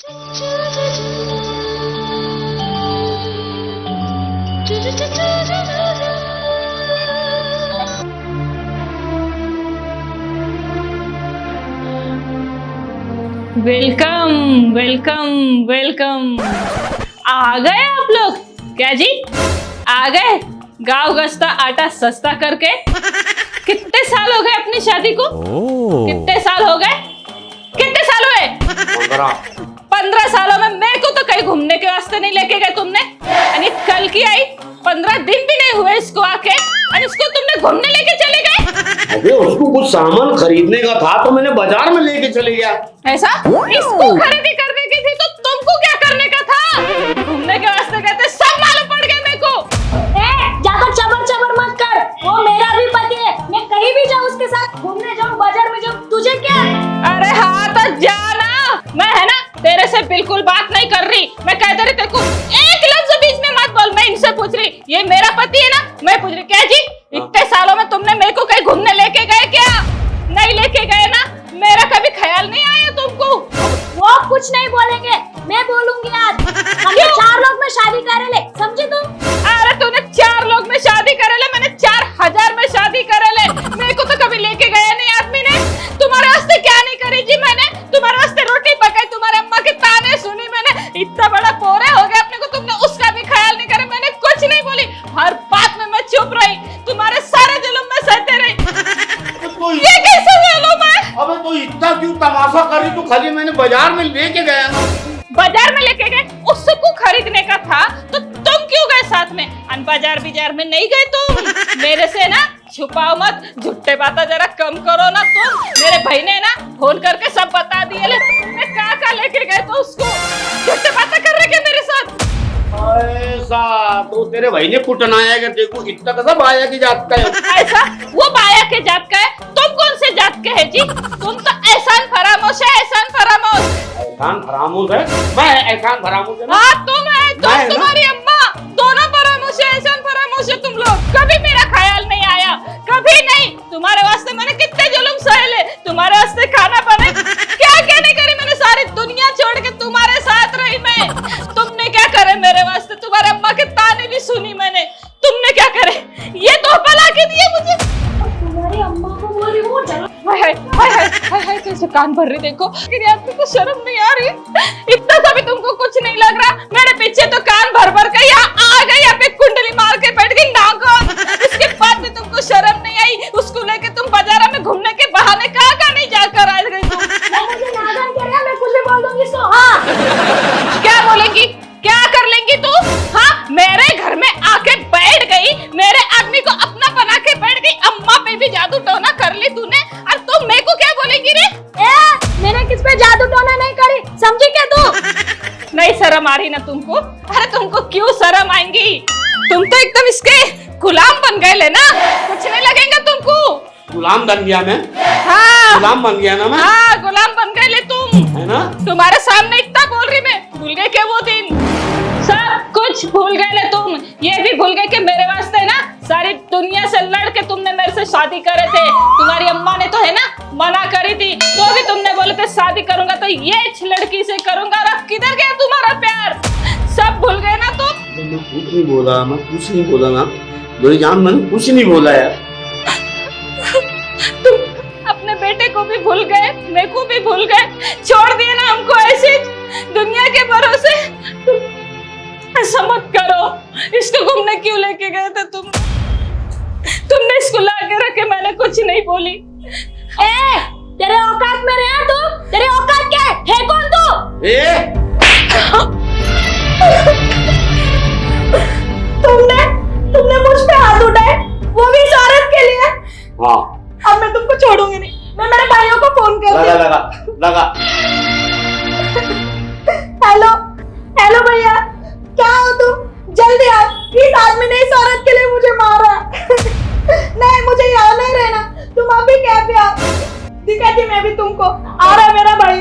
Welcome welcome welcome. आ गए आप लोग? क्या जी आ गए? गाँव गस्ता आटा सस्ता करके। कितने साल हो गए अपनी शादी को? कितने साल हो गए? कितने साल हुए? 15 सालों में मेरे को तो कहीं घूमने के वास्ते नहीं लेके गए तुमने। यानी कल की आई 15 दिन भी नहीं हुए इसको आके और इसको तुमने घूमने लेके चले गए। अबे उसको कुछ सामान खरीदने का था तो मैंने बाजार में लेके चले गया। ऐसा? इसको खरीदी करने की थी तो तुमको क्या करने का था? घूमने के वास्ते कहते सब मालूम पड़ गया मेरे को। ज्यादा चबर चबर मत कर, वो मेरा भी पति है। मैं कहीं भी जाऊँ उसके साथ, घूमने जाऊँ, बाजार में जाऊँ, तुझे क्या? अरे हाँ तो जाना। मैं है ना तेरे से बिल्कुल बात नहीं कर रही। मैं कह दे रही तेरे को एक लफ्ज बीच में मत बोल। मैं इनसे पूछ रही, ये मेरा पति है ना? मैं पूछ रही क्या जी इतने सालों में तुमने मेरे को कहीं घूमने लेके गए क्या? नहीं लेके गए ना? मेरा कभी ख्याल नहीं आया तुमको? वो कुछ नहीं बोलेंगे, मैं बोलूंगी आज। हमने 4 लोग में शादी करे ले, समझी तुम? अरे तूने 4 लोग में शादी करे ले, मैंने 4000 में शादी करे ले। मेरे को तो कभी लेके गया नहीं आदमी ने। तुम्हारे वास्ते क्या नहीं करी जी मैंने? तुम्हारे वास्ते रोटी पकाई, तुम्हारे अम्मा के ताने सुनी मैंने। इतना बड़ा पोरे हो गया अपने को, तुमने उसका भी ख्याल नहीं करे। मैंने कुछ नहीं बोली, हर बात में मैं चुप रही, तुम्हारे सारे जुल्म में सहते रही। ये कैसे जुल्म है? अबे तो इतना क्यों तमाशा कर रही? तो खाली मैंने बाजार में लेके गया ना। बाजार में लेके गए? उसको खरीदने का था तो तुम क्यों गए साथ में? बाजार में नहीं गए तुम। मेरे से ना छुपाओ मत, झूठे बातें जरा कम करो ना तुम। मेरे भाई ने ना फोन करके सब बता दिए ले तुमने कहाँ लेके गए तो उसको। झूठे बातें कर रहे क्या मेरे साथ? ऐसा तो तेरे भाई ने कुटनाया कि देखो इतना कैसा बाया की जात का है। ऐसा? वो बाया के जात का है? तुम कौन से जात के है जी? तुम तो एहसान फरामोश है, एहसान फरामोश। एहसान फरामोश है? मैं एहसान फरामोश है ना? हाँ तुम है, तुम तुम्हारी अम्मा दोनों फरामोश है, एहसान फरामोश है तुम लोग। कभी मेरा ख्याल नहीं आया, कभी नहीं। तुम्हारे वास्ते मैंने कितने जुल्म सहे ले, तुम्हारे वास्ते खाना बने, क्या क्या नहीं करी मैंने। सारी दुनिया छोड़ के तुम्हारे साथ रही मैं। तुमने क्या करे मेरे वास्ते? तुम्हारे अम्मा के ताने भी सुनी मैंने। तुमने क्या करे? ये तोहफा ला के दिए मुझे। तुम्हारी अम्मा को बोल रही हूँ, चलो। हाय हाय हाय हाय हाय कैसे कान भर रही देखो। मेरी आदमी को शर्म नहीं आ रही? इतना सा भी तुमको कुछ नहीं लग रहा? मेरे पीछे तो कान भर भर के यहाँ आ गई, यहाँ पे कुंडली मार के बैठ गई नागौर। इसके बाद भी तुमको शर्म नहीं आई? उसको लेके तुम बाजार में घूमने के बहाने कहाँ नहीं जाकर आ गई तुम? मुझे नागन कह रहा, मैं कुछ भी बोल दूंगी इसको। हाँ क्या बोलेंगी? क्या कर लेंगी तू? हाँ मेरे घर में आके बैठ गई, मेरे आदमी को अपना बना के बैठ गई। अम्मा पे भी जादू टोना कर ली तूने और तुम मेरे को क्या बोलेंगी रे? मैंने किस पे जादू टोना नहीं करी, समझी क्या तू? नहीं शर्म आ रही ना तुमको? अरे तुमको क्यों शर्म आएंगी? तुम तो एकदम इसके गुलाम बन गए ले ना। कुछ नहीं लगेगा तुमको। गुलाम बन गया मैं? हाँ गुलाम बन गया ना मैं? हाँ गुलाम बन गए ले तुम, है ना? तुम्हारे सामने इतना बोल रही मैं। भूल गए क्या वो दिन? सब कुछ भूल गए ले तुम। ये भी भूल गए कि मेरे वास्ते ना सारी दुनिया से लड़ के तुमने मेरे से शादी करे थे। तुम्हारी अम्मा ने तो है ना मना करी थी, तो भी तुमने बोले थे शादी करूंगा तो ये लड़की से करूंगा। और अब किधर गया तुम्हारा प्यार? सब भूल गए ना तुम? मैं कुछ नहीं बोला, मैं कुछ नहीं बोला ना मेरी जान, मैंने कुछ नहीं बोला यार। तुम अपने बेटे को भी भूल गए, मेरे को भी भूल गए, छोड़ दिए ना हमको ऐसे दुनिया के भरोसे। ऐसा मत करो। इसको घूमने क्यों लेके गए थे तुम? तुमने इसको ला के रखे, मैंने कुछ नहीं बोली। तेरे औकात में रहा तू? तेरे औकात क्या है कौन तू? तुमने मुझ पे हाथ उठाए, वो भी इस औरत के लिए। हाँ अब मैं तुमको छोड़ूंगी नहीं। मैं मेरे भाइयों को फोन कर लगा। हेलो हेलो भैया, क्या हो तुम? जल्दी आओ, इस आदमी ने इस औरत के लिए मुझे मारा। नहीं मुझे यहाँ नहीं रहना, तुम अभी कैब पे आओ, दिखाती मैं भी तुमको। आ रहा है मेरा भाई।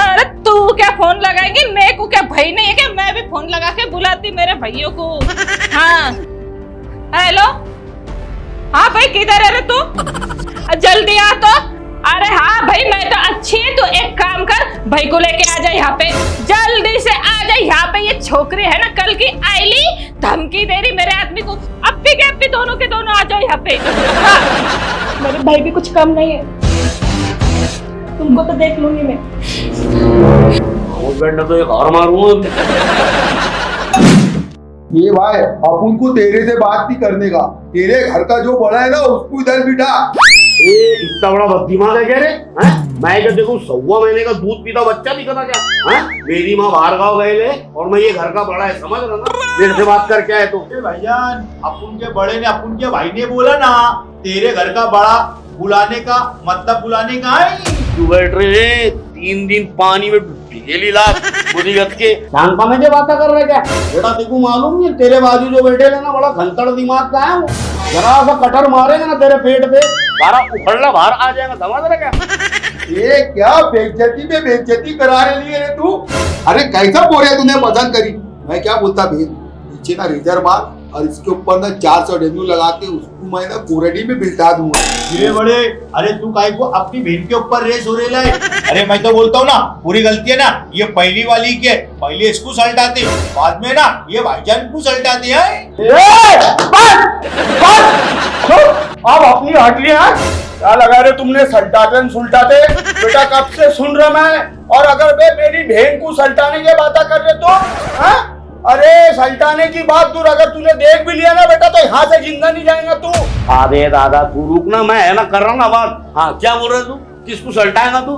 अरे तू क्या फोन लगाएगी? मेरे को क्या भाई नहीं है क्या? मैं भी फोन लगा के बुलाती मेरे भाइयों को। हाँ हेलो, हाँ भाई किधर है रे तू? जल्दी आ तो। अरे हाँ भाई मैं तो अच्छी है, तू एक काम कर भाई को लेके आ जा यहाँ पे। पे ये छोकरी है ना कल की आईली धमकी दे रही मेरे आदमी को, अप्पी के अप्पी दोनों के दोनों आ जाओ यहाँ पे। हाँ। मेरे भाई भी कुछ कम नहीं है, तुमको तो देख लूंगी मैं। तो एक और मारूंगा। ये भाई अपन को तेरे से बात नहीं करने का, तेरे घर का जो बड़ा है ना उसको इधर बिठा। ए इतना बड़ा बददिमाग है क्या रे? हैं? मैं क्या देखूं 1.25 महीने का दूध पीता बच्चा दिखा था क्या? हैं? मेरी माँ बाहर गाँव गए ले और मैं ये घर का बड़ा है, समझ रहा ना? मेरे से बात कर क्या है तू? भाईजान अपन के बड़े ने अपन के भाई ने बोला ना तेरे घर का बड़ा बुलाने का मतलब बुलाने का है। तू बैठ रहे 3 दिन पानी में भिगेली लाख बुरीगत के शांता में जो बातें कर रहे क्या? बेटा तेको मालूम नहीं तेरे बाजू जो बैठे ना बड़ा घंटड़ दिमाग का है वो, जरा सा कटर मारेगा ना तेरे पेट पे सारा उखड़ना बाहर आ जाएगा, समझ रहे क्या? ये क्या बेइज्जती में बेइज्जती कराने लिए रे तू? अरे कैसा बोरे तूने पसंद करी? मैं क्या बोलता भेद नीचे ना रिजर्व मार और इसके ऊपर ना 400 डेन्यू लगा के उसको मैं ना कोरडी में बिल्टा दूंगा। ये बड़े अरे तू काय को अपनी बहन के ऊपर रेस हो रहा है? अरे मैं तो बोलता हूँ ना पूरी गलती है ना ये पहली वाली के, पहले इसको सल्टाते बाद में ना ये भाईजान को सल्टाते हैं। अब अपनी हटली है क्या लगा रहे तुमने सल्टाते सुलटाते? बेटा कब से सुन रहा मैं, और अगर वे मेरी बहन को सल्टाने की बात कर रहे तो हाँ? अरे सल्टाने की बात दूर, अगर तूने देख भी लिया ना बेटा तो यहाँ से जिंदा नहीं जाएगा तू। अरे दादा तू रुक ना, मैं है ना कर रहा हूँ ना बात। हाँ क्या बोल रहे तू? किसको सल्टाएगा तू?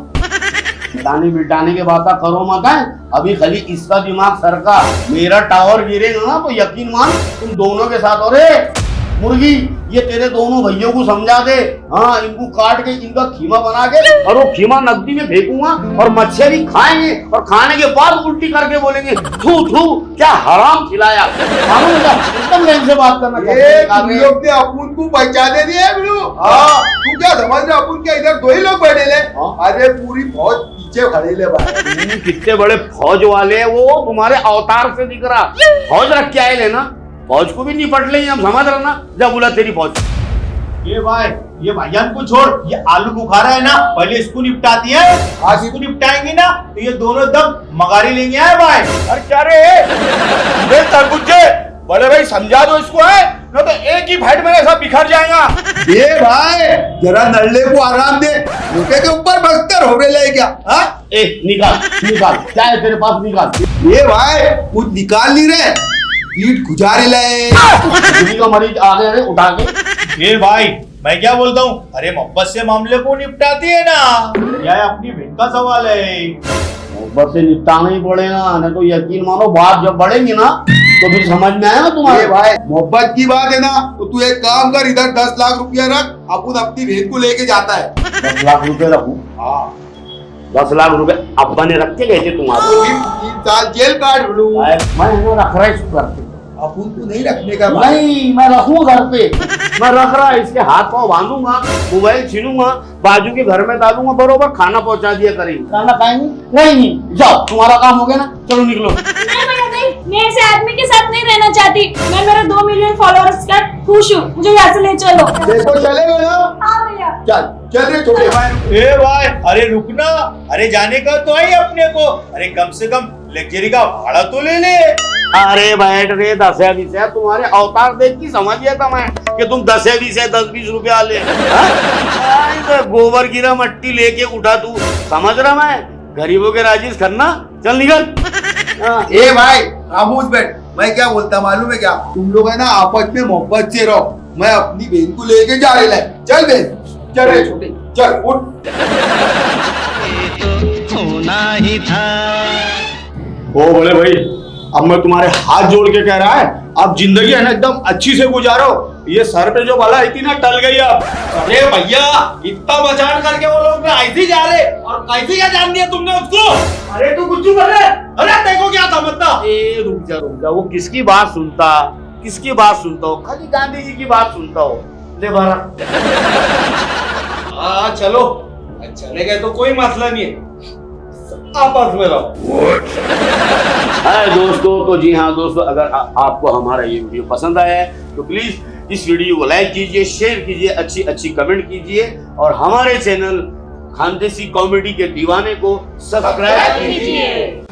बिटाने बिटाने के बात करो मत है, अभी खाली इसका दिमाग सरका मेरा टावर गिरेगा ना तो यकीन मान तुम दोनों के साथ। और मुर्गी ये तेरे दोनों भैयों को समझा दे, हाँ इनको काट के इनका खीमा बना के और वो खीमा नकदी में फेंकूंगा और मच्छी खाएंगे और खाने के बाद उल्टी करके बोलेंगे थू थू क्या हराम खिलाया। एकदम से बात करना तुम लोग ने अपन को पहचाने दिए बिल्लू। हाँ तू क्या समझ रहे अपन के इधर 2 ही लोग बैठे ले? अरे पूरी फौज पीछे खड़े ले भाई। कितने बड़े फौज वाले हैं वो, तुम्हारे अवतार से दिख रहा। फौज रख के आए लेना, फौज को भी निपट लेंगे हम, समझ रहे ना? जब बोला तेरी फौज। ये भाई ये भाईजान को छोड़, ये आलू बुखारा है ना पहले इसको निपटाती है, आज इसको निपटाएंगे ना तो ये दोनों दम मगारी लेंगे है भाई। अरे क्या रे तरबुज्जे बड़े भाई समझा दो इसको है ना तो एक ही फाइट में सब बिखर जाएगा। ये भाई जरा नल्ले को आराम दे, मुके के ऊपर बख्तर हो रहे क्या? हाँ ए निकाल निकाल क्या है तेरे पास, निकाल। ये भाई कुछ निकाल नहीं रहे, पीठ गुजारे ले का मरीज आ गए उठा के। ये भाई मैं क्या बोलता हूँ, अरे मोहब्बत से मामले को निपटाती है ना, यह अपनी बहन का सवाल है। मोहब्बत से निपटाना ही पड़ेगा, नहीं तो यकीन मानो बात जब बढ़ेंगी ना तो फिर समझ में आएगा तुम्हारे। भाई मोहब्बत की बात है ना तो तू एक काम कर, इधर 10 लाख रुपया रख, अपन अपनी बहन को लेके जाता है। 10 लाख रुपए रखूं? हाँ 10 लाख रुपए अब्बा ने रख के गए थे तुम्हारे। 3 साल जेल काट लूं। मैं रख रहा इसको घर पे। अपन को नहीं रखने का भाई। नहीं मैं रखूंगा घर पे, मैं रख रहा इसके हाथ पाँव बांधूंगा, मोबाइल छीनूंगा, बाजू के घर में डालूंगा, बरोबर खाना पहुंचा दिया करेंगे। खाना खाएंगे? नहीं जाओ तुम्हारा काम हो गया ना, चलो निकलो। नहीं भैया नहीं, मैं ऐसे आदमी के साथ नहीं रहना चाहती। मैं मेरे 2 मिलियन फॉलोअर्स का खुश हूँ, मुझे यहाँ से ले चलो। देखो चलेगा ना? हाँ भैया। चल रे छोटे भाई। ए भाई अरे रुकना, अरे जाने का तो है अपने को, अरे कम से कम लग्जरी का भाड़ा तो ले ले। अरे बैठ रे 10-20 है, तुम्हारे अवतार देख की समझ गया था मैं कि तुम 10-20 है 10-20 रुपया ले। गोबर गिरा मट्टी लेके उठा तू, समझ रहा मैं गरीबों के राजीज करना। चल निकल। ए भाई खामोश बैठ, मैं क्या बोलता मालूम है क्या? तुम लोग है ना आपस में मोहब्बत से रहो, मैं अपनी बहन को लेके जा रहा है। चल बहन चल रे छोटे, चल उठ। होना ही था। ओ बोले भाई अब मैं तुम्हारे हाथ जोड़ के कह रहा है, अब जिंदगी है ना एकदम अच्छी से गुजारो, ये सर पे जो बला आई थी ना टल गई अब। अरे भैया इतना बचान करके वो लोग ऐसे जा रहे और ऐसे क्या जान दिया तुमने उसको? अरे तू कुछ कर रहे? अरे देखो क्या था मतलब। ए रुक जा, वो किसकी बात सुनता, किसकी बात सुनता हो? खाली गांधी जी की बात सुनता हो। ले बारा। हाँ चलो, चले गए तो कोई मसला नहीं है, आपस में रहो। हाय दोस्तों, तो जी हाँ दोस्तों, अगर आपको हमारा ये वीडियो पसंद आया है तो प्लीज इस वीडियो को लाइक कीजिए, शेयर कीजिए, अच्छी कमेंट कीजिए और हमारे चैनल खानदेशी कॉमेडी के दीवाने को सब्सक्राइब कीजिए।